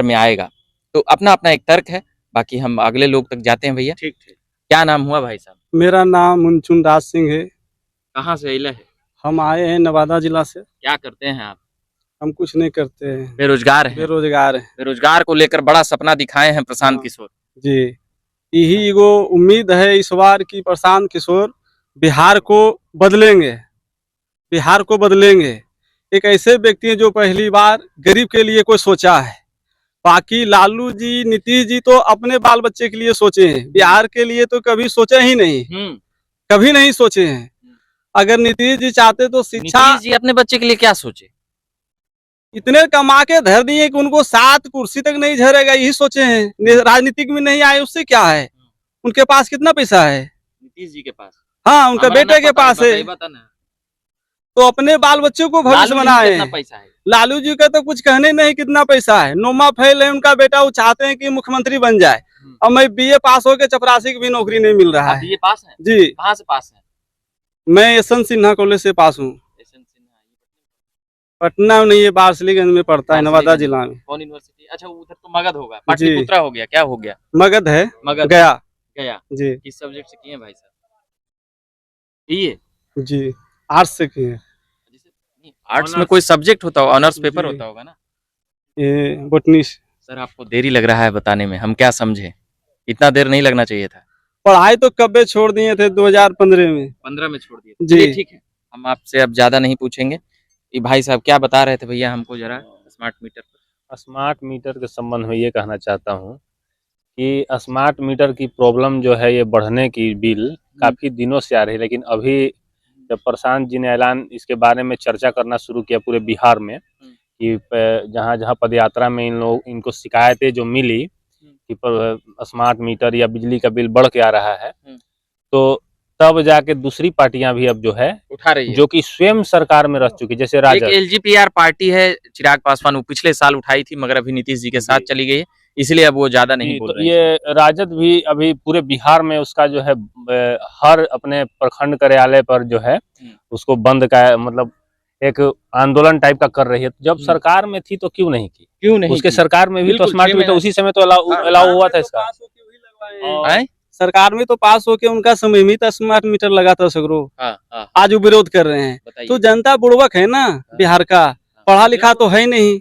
में आएगा। तो अपना अपना एक तर्क है, बाकी हम अगले लोग तक जाते हैं। भैया ठीक ठीक। क्या नाम हुआ भाई साहब? मेरा नाम मुनचुन दास सिंह है। कहाँ से इला है? हम आए हैं नवादा जिला से। क्या करते हैं आप? हम कुछ नहीं करते हैं, बेरोजगार हैं। बेरोजगार हैं। बेरोजगार को लेकर बड़ा सपना दिखाए हैं प्रशांत हाँ। किशोर जी, यही एगो उम्मीद है इस बार की प्रशांत किशोर बिहार को बदलेंगे, बिहार को बदलेंगे। एक ऐसे व्यक्ति हैं जो पहली बार गरीब के लिए कोई सोचा है। बाकी लालू जी, नीतीश जी तो अपने बाल बच्चे के लिए सोचे हैं, बिहार के लिए तो कभी सोचे ही नहीं, कभी नहीं सोचे हैं। अगर नीतीश जी चाहते तो शिक्षा, नीतीश जी अपने बच्चे के लिए क्या सोचे? इतने कमा के धर दिए कि उनको 7 कुर्सी तक नहीं झरेगा, यही सोचे हैं। राजनीतिक में नहीं आए उससे क्या है, उनके पास कितना पैसा है नीतीश जी के पास? हाँ, उनके बेटे के पास है, तो अपने बाल बच्चों को भविष्य बनाए। कितना पैसा है लालू जी का तो कुछ कहने नहीं कितना पैसा है। नोमा फैल है उनका बेटा, वो चाहते हैं कि मुख्यमंत्री बन जाए। और मैं बीए पास होकर चपरासी की भी नौकरी नहीं मिल रहा है। बीए पास है जी। कहाँ से पास है? मैं यशवंत सिन्हा कॉलेज से पास हूँ। पटना नहीं, ये बारसलीगंज में पड़ता है, नवादा जिला में। कौन यूनिवर्सिटी? अच्छा, उधर तो मगध होगा, पाटलिपुत्रा हो गया, क्या हो गया? मगध है, मगध गया। गया जी। किस सब्जेक्ट से किए भाई साहब? बीए? जी, आर्ट्स से किए। आर्ट्स में कोई सब्जेक्ट होता होगा, ऑनर्स पेपर होता होगा ना? ये बोटनी। सर आपको देरी लग रहा है बताने में, हम क्या समझे, इतना देर नहीं लगना चाहिए था। पढ़ाई तो कब्बे छोड़ दिए थे 2015 में। 15 में छोड़ दिए जी। ठीक है, हम आपसे अब ज्यादा नहीं पूछेंगे। ये भाई साहब क्या बता रहे थे भैया हमको जरा स्मार्ट मीटर पर? स्मार्ट मीटर के संबंध में ये कहना चाहता हूँ कि स्मार्ट मीटर की प्रॉब्लम जो है, ये बढ़ने की बिल काफी दिनों से आ रही है, लेकिन अभी जब प्रशांत जी ने ऐलान इसके बारे में चर्चा करना शुरू किया पूरे बिहार में कि जहाँ जहाँ पदयात्रा में इनको शिकायतें जो मिली कि स्मार्ट मीटर या बिजली का बिल बढ़ के आ रहा है, तो तब जाके दूसरी पार्टियां भी अब जो है उठा रही है, जो कि स्वयं सरकार में रह चुकी, जैसे राजद। एक एलजीपीआर पार्टी है, चिराग पासवान, वो पिछले साल उठाई थी मगर अभी नीतीश जी के साथ चली गई है, इसलिए अब वो ज्यादा नहीं बोल रहे। ये राजद भी अभी पूरे बिहार में उसका जो है हर अपने प्रखंड कार्यालय पर जो है उसको बंद का मतलब एक आंदोलन टाइप का कर रही है। जब सरकार में थी तो क्यों नहीं की? क्यों नहीं उसके सरकार में भी तो स्मार्ट मीटर उसी समय तो अलाउ हुआ था इसका। सरकार में तो पास होके उनका समय में तो स्मार्ट मीटर लगा था सगरो। आज वो विरोध कर रहे हैं, तो जनता बुड़वक है ना बिहार का, पढ़ा लिखा तो है नहीं,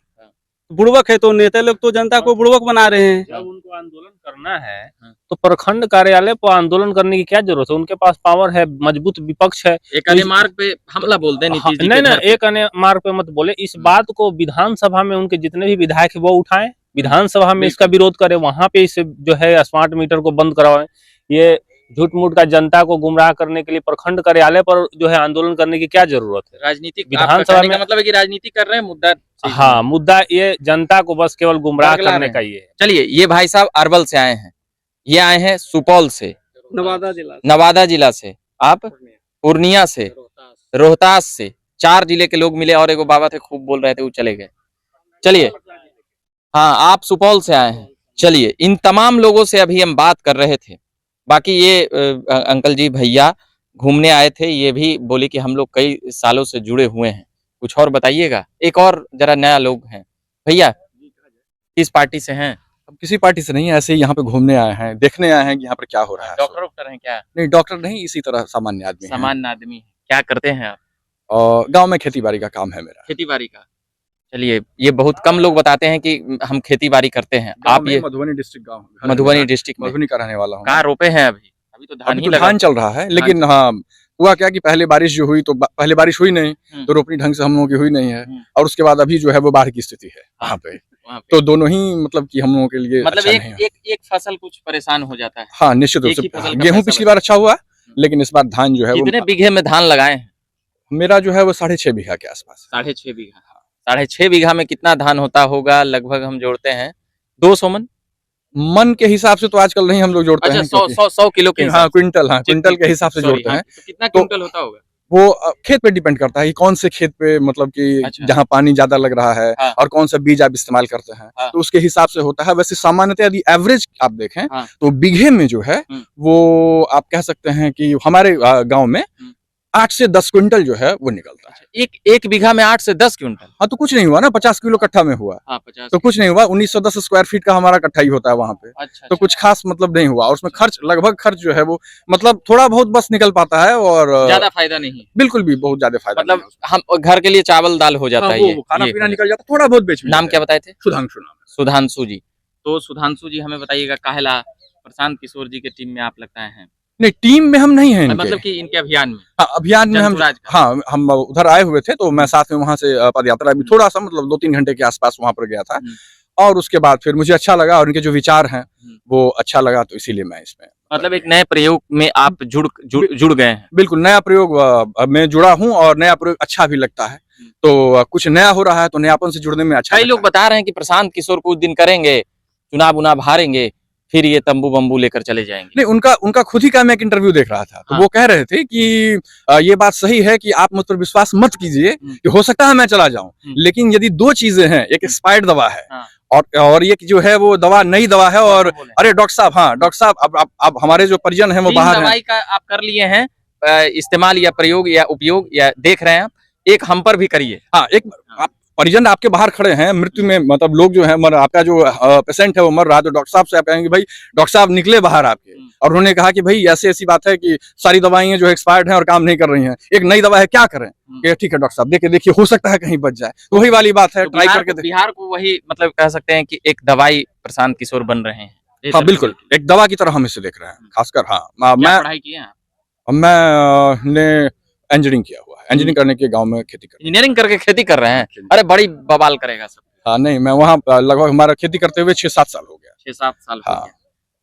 बुड़वक है, तो नेता लोग तो जनता को बुड़वक बना रहे हैं। जब उनको आंदोलन करना है तो प्रखंड कार्यालय पर आंदोलन करने की क्या जरूरत है? उनके पास पावर है, मजबूत विपक्ष है। एक अन्य मार्ग पे हमला बोलते हैं नीतीश जी। नहीं, एक अन्य मार्ग पे मत बोले। इस बात को विधानसभा में उनके जितने भी विधायक है वो उठाएं, विधानसभा में इसका विरोध करें, वहां पे इसे जो है स्मार्ट मीटर को बंद करवाएं। ये झूठ मूठ का जनता को गुमराह करने के लिए प्रखंड कार्यालय पर जो है आंदोलन करने की क्या जरूरत है? राजनीतिक विधानसभा में मतलब है कि राजनीति कर रहे हैं, मुद्दा हाँ, मुद्दा ये जनता को बस केवल गुमराह करने का ही है। चलिए, ये भाई साहब अरवल से आए हैं, ये आए हैं सुपौल से, नवादा जिला से, आप पूर्णिया से, रोहतास से, 4 जिले के लोग मिले और एगो बाबा थे खूब बोल रहे थे, वो चले गए। चलिए, हाँ आप सुपौल से आए हैं। चलिए, इन तमाम लोगों से अभी हम बात कर रहे थे। बाकी ये अंकल जी भैया घूमने आए थे, ये भी बोले कि हम लोग कई सालों से जुड़े हुए हैं, कुछ और बताइएगा। एक और जरा नया लोग हैं, भैया किस पार्टी से हैं? हम किसी पार्टी से नहीं, ऐसे ही यहाँ पे घूमने आए हैं, देखने आए हैं कि यहाँ पर क्या हो रहा है। डॉक्टर हैं क्या? नहीं, डॉक्टर नहीं, इसी तरह सामान्य आदमी। सामान्य आदमी। क्या करते हैं आप? और गांव में खेती बाड़ी का काम है मेरा। खेती बाड़ी का? चलिए, ये बहुत कम लोग बताते हैं कि हम खेती बाड़ी करते हैं। आप ये मधुबनी डिस्ट्रिक्ट गाँव, मधुबनी डिस्ट्रिक्ट मधुबनी का रहने वाला हूँ। कहाँ रोपे हैं अभी? अभी तो धान चल रहा है, लेकिन हाँ हुआ क्या कि पहले बारिश जो हुई तो पहले बारिश हुई नहीं, तो रोपनी ढंग से हम लोगों की हुई नहीं है, और उसके बाद अभी जो है वो बाढ़ की स्थिति है वहाँ पे, तो दोनों ही मतलब कि हम लोगों के लिए मतलब अच्छा एक फसल कुछ परेशान हो जाता है। हाँ, निश्चित रूप से। गेहूं पिछली बार अच्छा हुआ, लेकिन इस बार धान जो है, कितने बीघे में धान लगाए हैं? मेरा जो है वो 6.5 बीघा के आसपास। 6.5 बीघा। 6.5 बीघा में कितना धान होता होगा? लगभग हम जोड़ते हैं 200 मन के हिसाब से तो आजकल नहीं हम लोग जोड़ते हैं। 100 किलो के, हाँ क्विंटल के हिसाब से जोड़ते हैं। कितना क्विंटल होता होगा? वो खेत पे डिपेंड करता है कि कौन से खेत पे, मतलब कि जहाँ पानी ज्यादा लग रहा है और कौन सा बीज आप इस्तेमाल करते हैं, तो उसके हिसाब से होता है। वैसे सामान्यतः यदि एवरेज आप देखें तो बीघे में जो है वो आप कह सकते हैं कि हमारे गांव में 8 से 10 क्विंटल जो है वो निकलता है। एक बीघा में 8 से 10 क्विंटल। हाँ तो कुछ नहीं हुआ ना, 50 किलो कट्ठा में हुआ। हाँ 50। तो कुछ नहीं हुआ, 1910 स्क्वायर फीट का हमारा कट्ठा ही होता है वहाँ पे। अच्छा, तो कुछ खास मतलब नहीं हुआ, और उसमें खर्च लगभग खर्च जो है वो मतलब थोड़ा बहुत बस निकल पाता है, और ज्यादा फायदा नहीं, बिल्कुल भी बहुत ज्यादा फायदा मतलब नहीं है हम घर के लिए चावल दाल हो जाता उसमें। है। हाँ, ये वो खाना ये पीना निकल जाता, थोड़ा बहुत बेच भी नाम लेते क्या हैं। बताए थे? सुधांशु नाम है। सुधांशु जी। तो सुधांशु जी हमें बताइएगा, काहेला प्रशांत किशोर जी के टीम में आप लगता है? नहीं, टीम में हम नहीं हैं इनके। मतलब कि इनके अभियान में। हाँ, अभियान में हम, जनसुराज का। हाँ हम उधर आए हुए थे, तो मैं साथ में वहां से पद यात्रा भी थोड़ा सा मतलब 2-3 घंटे के आसपास वहां पर गया था, और उसके बाद फिर मुझे अच्छा लगा, और उनके जो विचार हैं वो अच्छा लगा, तो इसीलिए मैं इसमें मतलब एक नए प्रयोग में आप जुड़ गए हैं। बिल्कुल नया प्रयोग में जुड़ा हूँ, और नया प्रयोग अच्छा भी लगता है। तो कुछ नया हो रहा है तो नयापन से जुड़ने में अच्छा कई लगता लोग है। बता रहे हैं कि प्रशांत किशोर कुछ दिन करेंगे, चुनाव उनाव हारेंगे, फिर ये तंबू बम्बू लेकर चले जाएंगे। नहीं, उनका खुद ही का मैं एक इंटरव्यू देख रहा था, तो हाँ। वो कह रहे थे कि ये बात सही है कि आप मुझ पर विश्वास मत कीजिए कि हो सकता है मैं चला जाऊं, लेकिन यदि 2 चीजें हैं, एक एक्सपायर्ड दवा है, हाँ। और ये जो है वो दवा नई दवा है, और अरे डॉक्टर साहब, हाँ डॉक्टर साहब, अब हमारे जो परिजन हैं वो 3 बाहर हैं। दवाई का आप कर लिए हैं इस्तेमाल या प्रयोग या उपयोग, या देख रहे हैं आप, एक हम पर भी करिए। हाँ, एक आप परिजन आपके बाहर खड़े हैं मृत्यु में, मतलब लोग जो है आपका जो पेशेंट है वो मर रहा है, तो डॉक्टर साहब से आप कहेंगे भाई डॉक्टर साहब निकले बाहर आपके, और उन्होंने कहा कि भाई ऐसी ऐसी बात है कि सारी दवाइयां जो एक्सपायर्ड हैं और काम नहीं कर रही हैं, एक नई दवा है, क्या करें? कि ठीक है डॉक्टर साहब, देखिए हो सकता है कहीं बच जाए। तो वही वाली बात है, तो ट्राई करके बिहार को वही मतलब कह सकते हैं कि एक दवाई प्रशांत किशोर बन रहे हैं। हाँ बिल्कुल, एक दवा की तरह हम इसे देख रहे हैं, खासकर। हाँ, क्या पढ़ाई किए हैं आप? मैंने इंजीनियरिंग किया हुआ है, इंजीनियरिंग करने के गाँव में खेती कर। इंजीनियरिंग करके खेती कर रहे हैं? अरे बड़ी बवाल करेगा सब। हाँ नहीं, मैं वहाँ लगभग हमारा खेती करते हुए 6-7 साल हो गया। 6-7 साल हो हाँ। गया।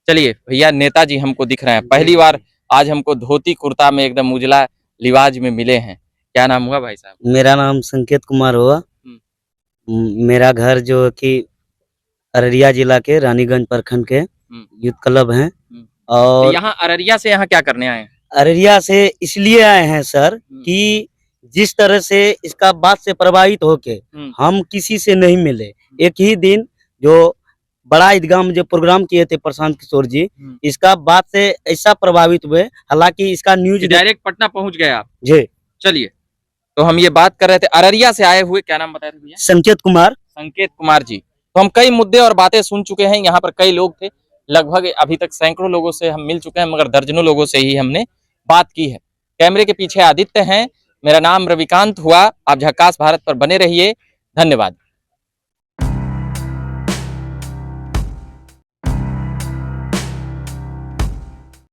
चलिए भैया, नेताजी हमको दिख रहे हैं, पहली बार आज हमको धोती कुर्ता में एकदम उजला लिवाज में मिले हैं। क्या नाम हुआ भाई साहब? मेरा नाम संकेत कुमार हुआ। मेरा घर जो कि अररिया जिला के रानीगंज प्रखंड के यूथ क्लब हैं। और यहाँ अररिया से यहाँ क्या करने आए हैं? अररिया से इसलिए आए हैं सर कि जिस तरह से इसका बात से प्रभावित होके हम किसी से नहीं मिले। एक ही दिन जो बड़ा ईदगाह में जो प्रोग्राम किए थे प्रशांत किशोर जी, इसका बात से ऐसा प्रभावित हुए, हालांकि इसका न्यूज डायरेक्ट पटना पहुंच गए आप जी। चलिए, तो हम ये बात कर रहे थे अररिया से आए हुए, क्या नाम बताए थे भैया? संकेत कुमार। संकेत कुमार जी। तो हम कई मुद्दे और बातें सुन चुके हैं, यहाँ पर कई लोग थे, लगभग अभी तक सैकड़ों लोगों से हम मिल चुके हैं, मगर दर्जनों लोगों से ही हमने बात की है। कैमरे के पीछे आदित्य हैं, मेरा नाम रविकांत हुआ। आप झक्कास भारत पर बने रहिए। धन्यवाद।